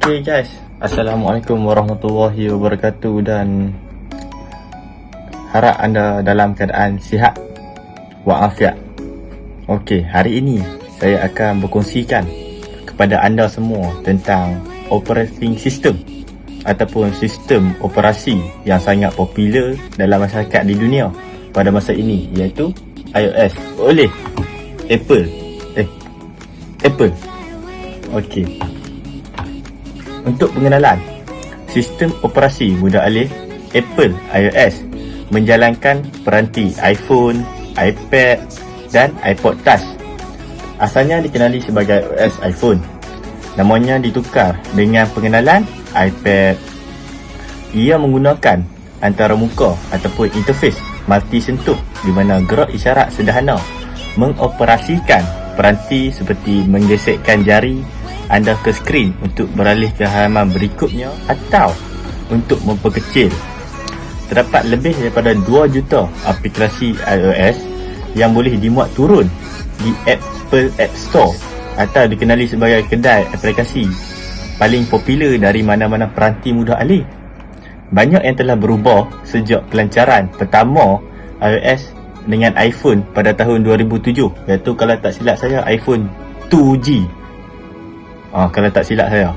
Okay guys, Assalamualaikum warahmatullahi wabarakatuh dan harap anda dalam keadaan sihat walafiat. Okay, hari ini saya akan berkongsikan kepada anda semua tentang operating system ataupun sistem operasi yang sangat popular dalam masyarakat di dunia pada masa ini, iaitu iOS oleh Apple. Okey. Untuk pengenalan, sistem operasi mudah alih Apple iOS menjalankan peranti iPhone, iPad dan iPod Touch. Asalnya dikenali sebagai iOS iPhone. Namanya ditukar dengan pengenalan iPad. Ia menggunakan antara muka ataupun interface multi sentuh di mana gerak isyarat sederhana mengoperasikan peranti seperti menggesekkan jari anda ke skrin untuk beralih ke halaman berikutnya atau untuk memperkecil. Terdapat lebih daripada 2 juta aplikasi iOS yang boleh dimuat turun di Apple App Store atau dikenali sebagai kedai aplikasi paling popular dari mana-mana peranti mudah alih. Banyak yang telah berubah sejak pelancaran pertama iOS dengan iPhone pada tahun 2007, iaitu kalau tak silap saya iPhone 2G. Kalau tak silap saya.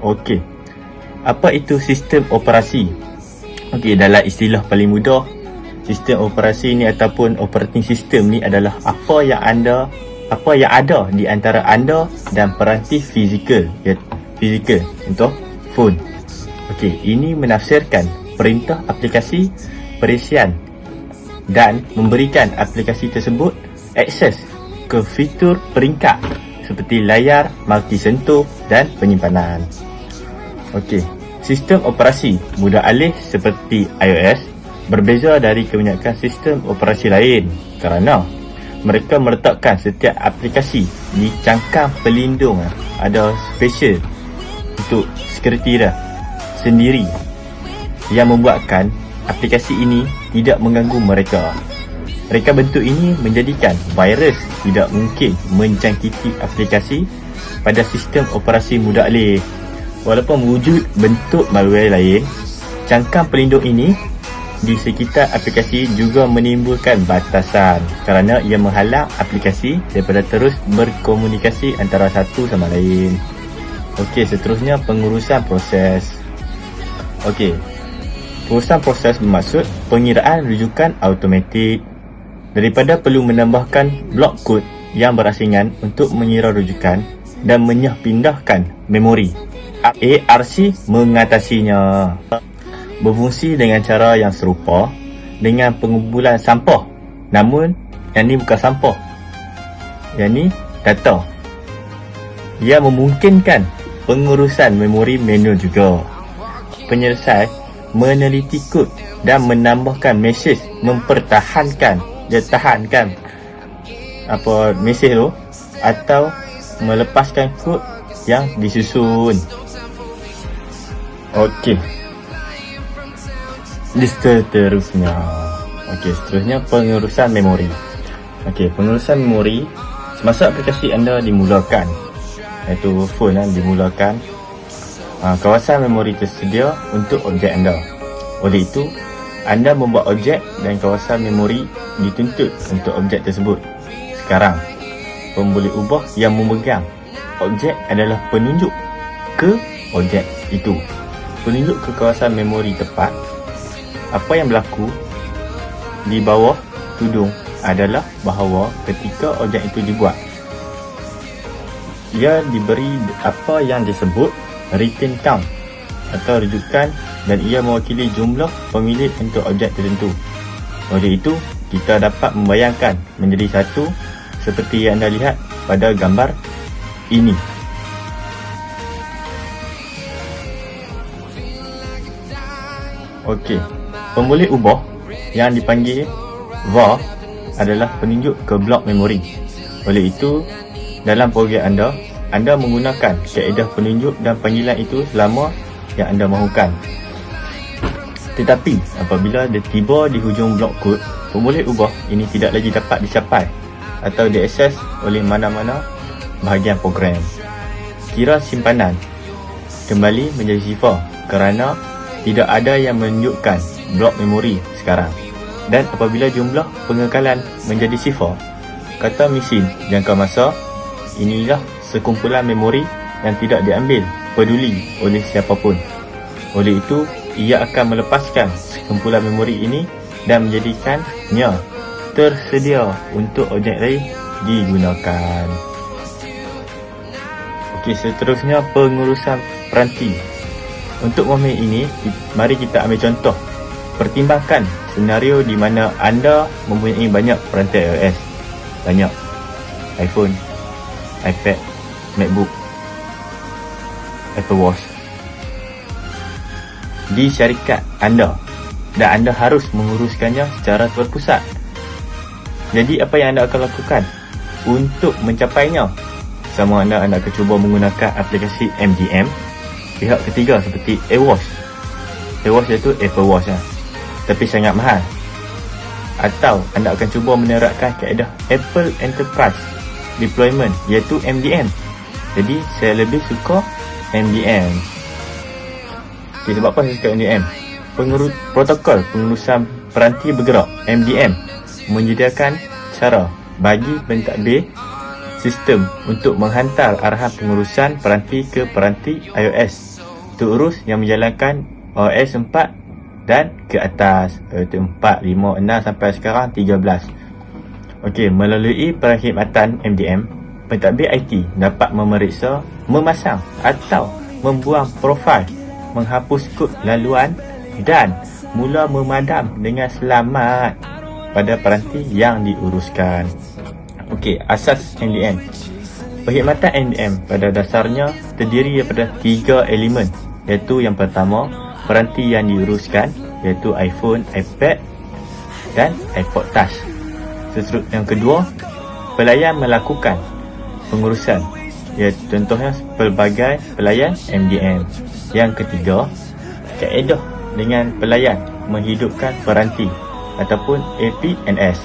Okey. Apa itu sistem operasi? Okey, dalam istilah paling mudah, sistem operasi ni ataupun operating system ni adalah apa yang ada di antara anda dan peranti fizikal, untuk phone. Okey, ini menafsirkan perintah aplikasi, perisian dan memberikan aplikasi tersebut akses ke fitur peringkat seperti layar, multi sentuh dan penyimpanan. Okey, sistem operasi mudah alih seperti iOS berbeza dari kebanyakan sistem operasi lain kerana mereka meletakkan setiap aplikasi di cangkang pelindung ada special untuk security sendiri yang membuatkan aplikasi ini tidak mengganggu mereka. Reka bentuk ini menjadikan virus tidak mungkin menjangkiti aplikasi pada sistem operasi mudah alih. Walaupun wujud bentuk malware lain, cangkang pelindung ini di sekitar aplikasi juga menimbulkan batasan kerana ia menghalang aplikasi daripada terus berkomunikasi antara satu sama lain. Okey, seterusnya pengurusan proses. Okey, pengurusan proses bermaksud pengiraan rujukan automatik. Daripada perlu menambahkan blok kod yang berasingan untuk mengira rujukan dan menyah-pindahkan memori, ARC mengatasinya. Berfungsi dengan cara yang serupa dengan pengumpulan sampah, namun yang ni bukan sampah, yang ni data. Ia memungkinkan pengurusan memori manual juga. Penyelesai meneliti kod dan menambahkan mesej mempertahankan mesej tu atau melepaskan kod yang disusun. Okey, seterusnya pengurusan memori. Okey, pengurusan memori semasa aplikasi anda dimulakan, iaitu phone dimulakan, kawasan memori tersedia untuk objek anda. Oleh itu, anda membuat objek dan kawasan memori dituntut untuk objek tersebut. Sekarang, pemboleh ubah yang memegang objek adalah penunjuk ke objek itu. Penunjuk ke kawasan memori tepat. Apa yang berlaku di bawah tudung adalah bahawa ketika objek itu dibuat, ia diberi apa yang disebut return count atau rujukan, dan ia mewakili jumlah pemilik untuk objek tertentu. Oleh itu, kita dapat membayangkan menjadi satu seperti yang anda lihat pada gambar ini. Okey, pemboleh ubah yang dipanggil var adalah penunjuk ke blok memori. Oleh itu, dalam program anda menggunakan kaedah penunjuk dan panggilan itu selama yang anda mahukan. Tetapi apabila dia tiba di hujung blok kod, pemboleh ubah ini tidak lagi dapat dicapai atau diakses oleh mana-mana bahagian program. Kira simpanan kembali menjadi sifar kerana tidak ada yang menunjukkan blok memori sekarang. Dan apabila jumlah pengekalan menjadi sifar, kata mesin jangka masa, inilah sekumpulan memori yang tidak diambil peduli oleh siapapun. Oleh itu, ia akan melepaskan sekumpulan memori ini dan menjadikannya tersedia untuk objek lain digunakan. Okey, seterusnya pengurusan peranti. Untuk memahami ini, mari kita ambil contoh. Pertimbangkan senario di mana anda mempunyai banyak peranti iOS. Banyak. iPhone, iPad, MacBook, Apple Watch di syarikat anda, dan anda harus menguruskannya secara terpusat. Jadi apa yang anda akan lakukan untuk mencapainya? Sama anda akan cuba menggunakan aplikasi MDM. Pihak ketiga seperti AirWatch. AirWatch iaitu Apple Watch tapi sangat mahal. Atau anda akan cuba menerapkan kaedah Apple Enterprise Deployment iaitu MDM. Jadi saya lebih suka MDM. Okay, sebab apa saya suka MDM? Protokol pengurusan peranti bergerak MDM menyediakan cara bagi pentadbir sistem untuk menghantar arahan pengurusan peranti ke peranti iOS terurus yang menjalankan OS 4 dan ke atas, iaitu 4, 5, 6 sampai sekarang 13. Okey, melalui perkhidmatan MDM, pentadbir IT dapat memeriksa, memasang atau membuang profil, menghapus kod laluan dan mula memadam dengan selamat pada peranti yang diuruskan. Okey, asas MDM. Perkhidmatan MDM pada dasarnya terdiri daripada 3 elemen, iaitu yang pertama, peranti yang diuruskan, iaitu iPhone, iPad dan iPod Touch. Yang kedua, pelayan melakukan pengurusan, iaitu contohnya pelbagai pelayan MDM. Yang ketiga, kaedah dengan pelayan menghidupkan peranti ataupun APNS.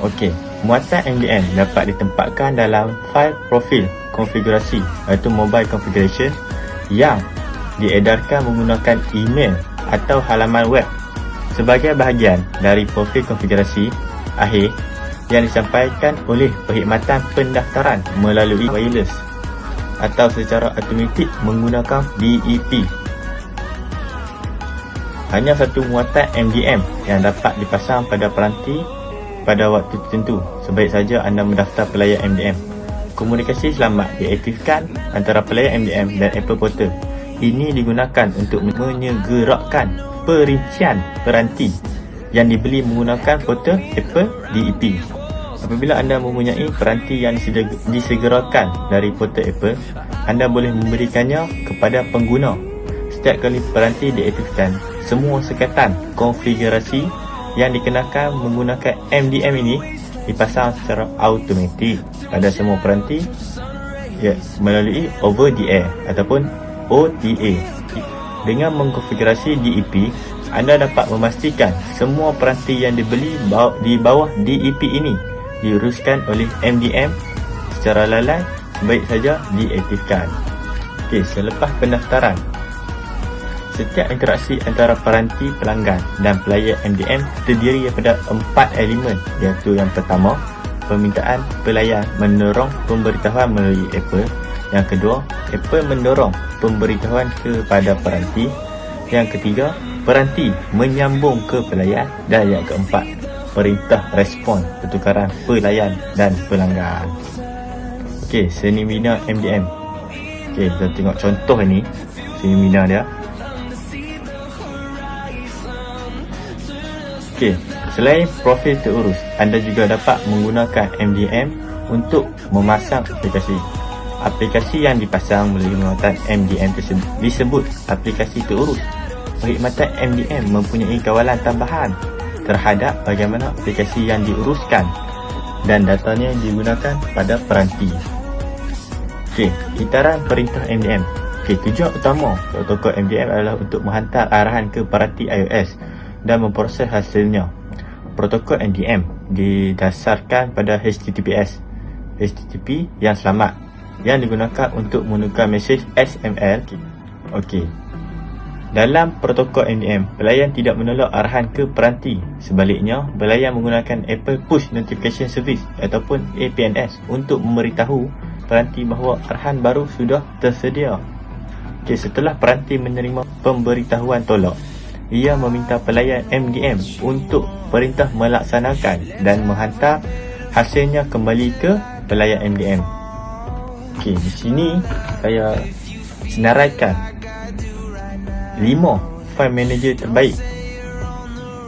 Okey, muatan MDM dapat ditempatkan dalam fail profil konfigurasi, iaitu mobile configuration, yang diedarkan menggunakan email atau halaman web sebagai bahagian dari profil konfigurasi akhir yang disampaikan oleh perkhidmatan pendaftaran melalui wireless atau secara automatik menggunakan DEP. Hanya satu muatan MDM yang dapat dipasang pada peranti pada waktu tertentu. Sebaik saja anda mendaftar pelayan MDM. Komunikasi selamat diaktifkan antara pelayan MDM dan Apple Portal. Ini digunakan untuk menyegerakan perincian peranti yang dibeli menggunakan portal Apple DEP. Apabila anda mempunyai peranti yang disegerakan dari portal Apple, anda boleh memberikannya kepada pengguna. Setiap kali peranti diaktifkan, semua sekatan konfigurasi yang dikenakan menggunakan MDM ini dipasang secara automatik pada semua peranti melalui over the air ataupun OTA. Dengan mengkonfigurasi DEP, anda dapat memastikan semua peranti yang dibeli di bawah DEP ini diuruskan oleh MDM secara lalai, baik saja diaktifkan. Okey, selepas pendaftaran, setiap interaksi antara peranti pelanggan dan pelayan MDM terdiri daripada 4 elemen, iaitu yang pertama, permintaan pelayan mendorong pemberitahuan melalui Apple. Yang kedua, Apple mendorong pemberitahuan kepada peranti. Yang ketiga, peranti menyambung ke pelayan. Dan yang keempat, perintah respon pertukaran pelayan dan pelanggan. Okey, seni bina MDM. Okey, kita tengok contoh ini, seni bina dia. Okey, selain profil terurus, anda juga dapat menggunakan MDM untuk memasang aplikasi. Aplikasi yang dipasang melalui muatan MDM tersebut disebut aplikasi terurus. Perkhidmatan MDM mempunyai kawalan tambahan terhadap bagaimana aplikasi yang diuruskan dan datanya digunakan pada peranti. Okey, itaran perintah MDM. Okey, tujuan utama protokol MDM adalah untuk menghantar arahan ke peranti iOS dan memproses hasilnya. Protokol MDM didasarkan pada HTTP yang selamat yang digunakan untuk menukar mesej SML. Okey. Dalam protokol MDM, pelayan tidak menolak arahan ke peranti. Sebaliknya, pelayan menggunakan Apple Push Notification Service ataupun APNS untuk memberitahu peranti bahawa arahan baru sudah tersedia. Okey, setelah peranti menerima pemberitahuan tolak, ia meminta pelayan MDM untuk perintah melaksanakan dan menghantar hasilnya kembali ke pelayan MDM. Okey, di sini saya senaraikan 5 file manager terbaik.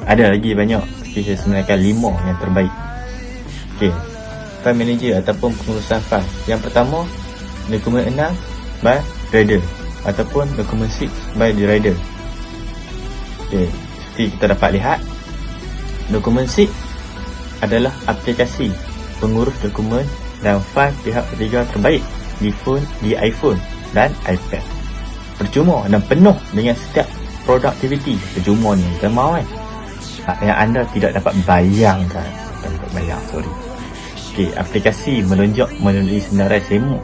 Ada lagi banyak, tapi saya senaraikan 5 yang terbaik. Okey, file manager ataupun pengurusan file. Yang pertama, dokumen 6 by Rider ataupun dokumen 6 by the Rider. Okey, seperti kita dapat lihat, dokumen 6 adalah aplikasi pengurus dokumen dan fail pihak ketiga terbaik di iPhone dan iPad. Percuma dan penuh dengan setiap productivity. Percuma ni kita mahu yang anda tidak dapat bayangkan. Tak dapat bayang, sorry. Okey, aplikasi melonjak melalui senarai semok.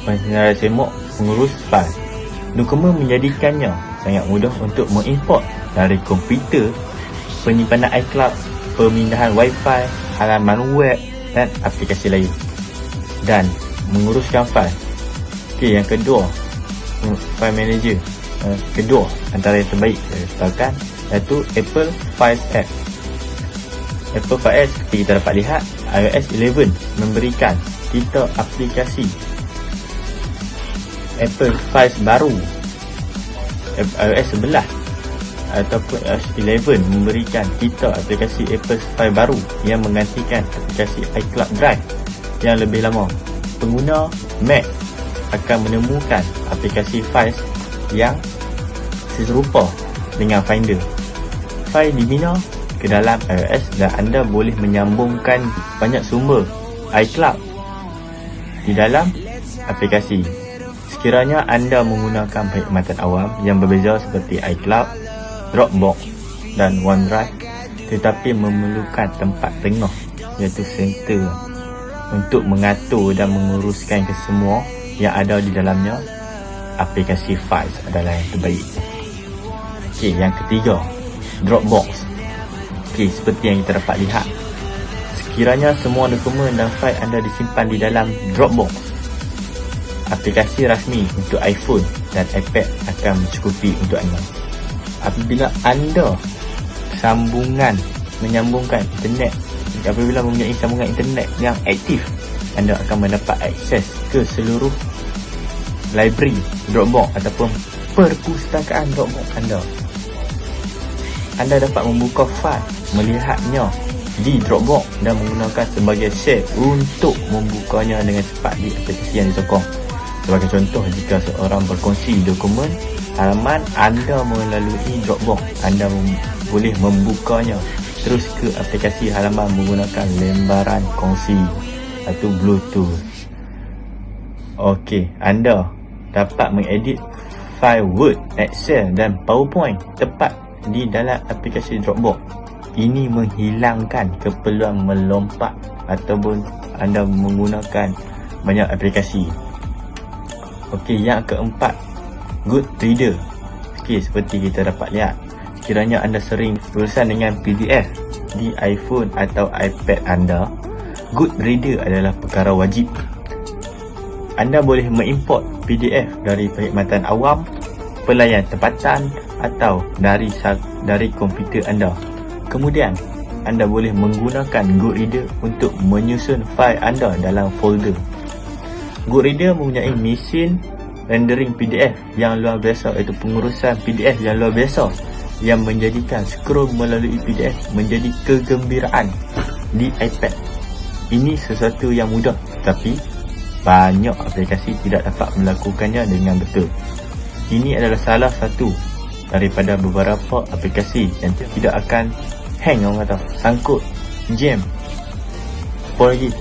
Senarai semok pengurus fail. Dokumen menjadikannya sangat mudah untuk mengimport dari komputer, penyimpanan iCloud, pemindahan Wi-Fi, halaman web dan aplikasi lain, dan menguruskan fail. Okey, yang kedua, file manager kedua antara yang terbaik saya katakan, iaitu Apple Files App. Apple Files, seperti kita dapat lihat, iOS 11 memberikan kita aplikasi Apple Files baru. iOS 11 ataupun iOS 11 memberikan kita aplikasi Apple File baru yang menggantikan aplikasi iCloud Drive yang lebih lama. Pengguna Mac akan menemukan aplikasi Files yang serupa dengan Finder. Fail dibina ke dalam iOS dan anda boleh menyambungkan banyak sumber iCloud di dalam aplikasi. Sekiranya anda menggunakan perkhidmatan awam yang berbeza seperti iCloud, Dropbox dan OneDrive, tetapi memerlukan tempat tengah iaitu center untuk mengatur dan menguruskan kesemua yang ada di dalamnya, aplikasi Files adalah yang terbaik. Okey, yang ketiga, Dropbox. Okey, seperti yang kita dapat lihat, sekiranya semua dokumen dan fail anda disimpan di dalam Dropbox, aplikasi rasmi untuk iPhone dan iPad akan mencukupi untuk anda. Apabila anda menyambungkan internet, apabila mempunyai sambungan internet yang aktif, anda akan mendapat akses ke seluruh library Dropbox ataupun perpustakaan Dropbox anda. Anda dapat membuka fail, melihatnya di Dropbox dan menggunakan sebagai share untuk membukanya dengan cepat di aplikasi yang disokong. Sebagai contoh, jika seorang berkongsi dokumen halaman anda melalui Dropbox, anda boleh membukanya terus ke aplikasi halaman menggunakan lembaran kongsi atau Bluetooth. Okey, anda dapat mengedit fail Word, Excel dan PowerPoint tepat di dalam aplikasi Dropbox. Ini menghilangkan keperluan melompat ataupun anda menggunakan banyak aplikasi. Okey, yang keempat, Goodreader. Okey, seperti kita dapat lihat, sekiranya anda sering berurusan dengan PDF di iPhone atau iPad anda, Goodreader adalah perkara wajib. Anda boleh mengimport PDF dari perkhidmatan awam, pelayan tempatan atau dari komputer anda. Kemudian, anda boleh menggunakan Goodreader untuk menyusun fail anda dalam folder. Goodreader mempunyai mesin rendering PDF yang luar biasa, iaitu pengurusan PDF yang luar biasa, yang menjadikan scroll melalui PDF menjadi kegembiraan di iPad. Ini sesuatu yang mudah, tapi banyak aplikasi tidak dapat melakukannya dengan betul. Ini adalah salah satu daripada beberapa aplikasi yang tidak akan hang, orang kata, sangkut, jam. Apa lagi?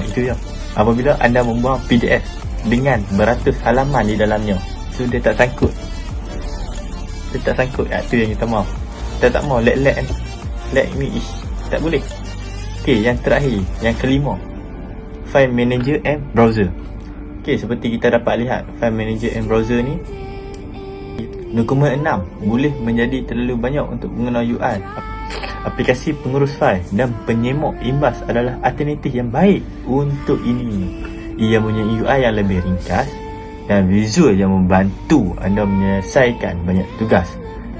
Itu je. Apabila anda membuang PDF dengan beratus halaman di dalamnya, so dia tak sangkut. Dia tak sangkut. Itu yang kita mahu. Kita tak mahu let me ish. Tak boleh. Okey, yang terakhir, yang kelima, File Manager and Browser. Okey, seperti kita dapat lihat, File Manager and Browser ni 0.6 boleh menjadi terlalu banyak untuk mengenal UI. Aplikasi pengurus fail dan penyemok imbas adalah alternatif yang baik untuk ini. Ia punya UI yang lebih ringkas dan visual yang membantu anda menyelesaikan banyak tugas.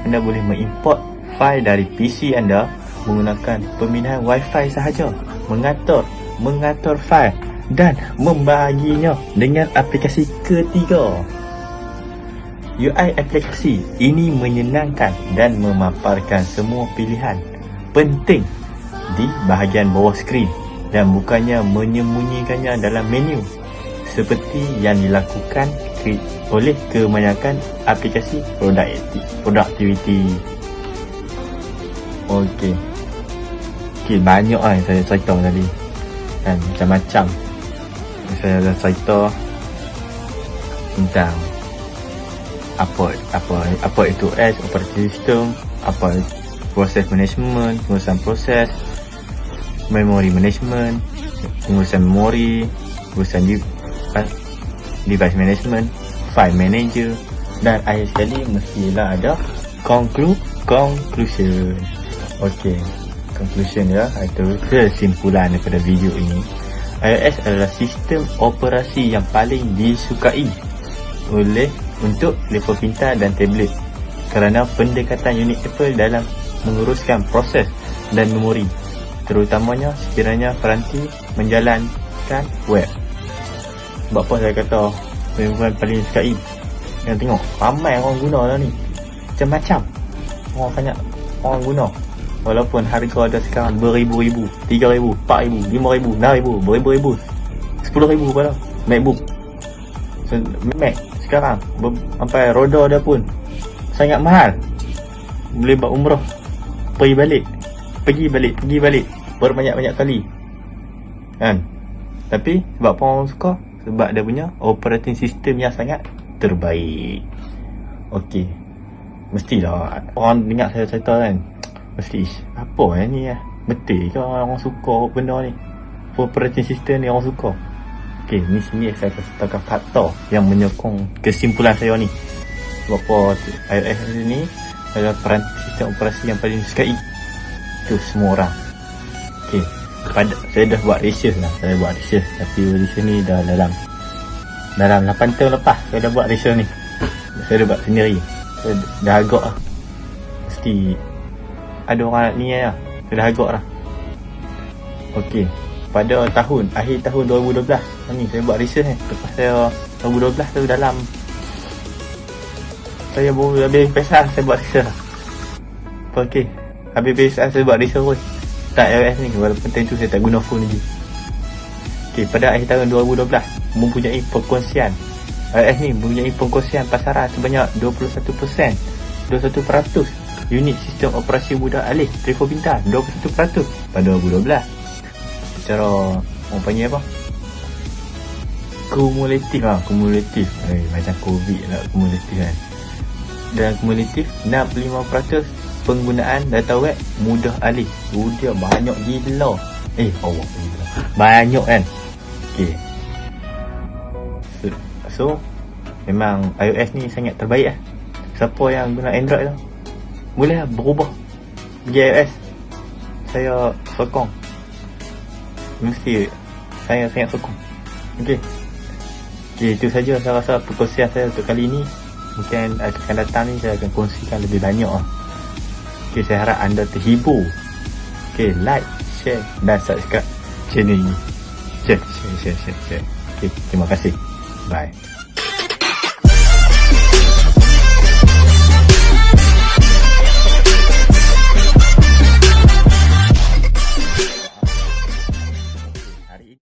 Anda boleh mengimport fail dari PC anda menggunakan pemindahan Wi-Fi sahaja, mengatur fail dan membahaginya dengan aplikasi ketiga. UI aplikasi ini menyenangkan dan memaparkan semua pilihan penting di bahagian bawah skrin dan bukannya menyembunyikannya dalam menu seperti yang dilakukan oleh kebanyakan aplikasi productivity. Okey, banyak yang saya cerita tadi kan, macam-macam saya dah cerita tentang apa itu operating system, apa proses management, pengurusan proses, memory management, pengurusan memori, pengurusan device management, file manager, dan akhir sekali mestilah ada conclusion. Okey, conclusion ya, itu kesimpulan daripada video ini. iOS adalah sistem operasi yang paling disukai untuk telefon pintar dan tablet kerana pendekatan unik Apple dalam menguruskan proses dan memori, terutamanya sekiranya peranti menjalankan web. Sebab apa saya kata yang paling sukai? Yang tengok ramai orang guna lah ni, macam-macam banyak orang guna. Walaupun harga ada sekarang beribu-ribu, 3,000, 4,000, 5,000, 6,000, beribu-ribu, 10,000 pada MacBook. Mac sekarang sampai roda dia pun sangat mahal. Boleh buat umrah, pergi balik berbanyak-banyak kali kan. Tapi sebab apa orang suka? Sebab dia punya operating system yang sangat terbaik. Okey, mestilah orang dengar saya cerita kan, mesti apa ni ya, betul ke orang suka benda ni, operating system ni orang suka. Okey, ni sini saya ceritakan fakta yang menyokong kesimpulan saya ni. Sebab apa iOS ni adalah sistem operasi yang paling disukai tu semua orang. Okey, saya dah buat research lah. Tapi research ni dah dalam 8 tahun lepas saya dah buat research ni. Saya dah buat sendiri. Saya dah agak lah, mesti ada orang ni lah, saya dah agak lah. Okey, pada akhir tahun 2012 ni saya buat research ni. Lepas saya 2012 tu dalam saya baru habis PSR, saya buat research. Okey, habis PSR saya buat research pun tak iOS ni, walaupun time tu saya tak guna phone lagi. Okey, pada akhir tahun 2012 mempunyai perkongsian iOS ni mempunyai perkongsian pasaran sebanyak 21% unit sistem operasi mudah alih telefon pintar, 21% pada 2012. Secara orang panggil apa, kumulatif macam COVID lah, kumulatif kan. Dan kumulatif 65% penggunaan data web mudah alih. Dia banyak gila. Allah gila, banyak kan. Okay, so memang iOS ni sangat terbaik lah. Siapa yang guna Android tu boleh lah berubah pergi iOS. Saya sokong, mesti saya sangat sokong. Okay, itu saja saya rasa perkongsian saya untuk kali ni. Mungkin akan datang ni saya akan kongsikan lebih banyak lah. Okay, saya harap anda terhibur. Okay, like, share dan subscribe channel ini. Share. Okay, terima kasih. Bye.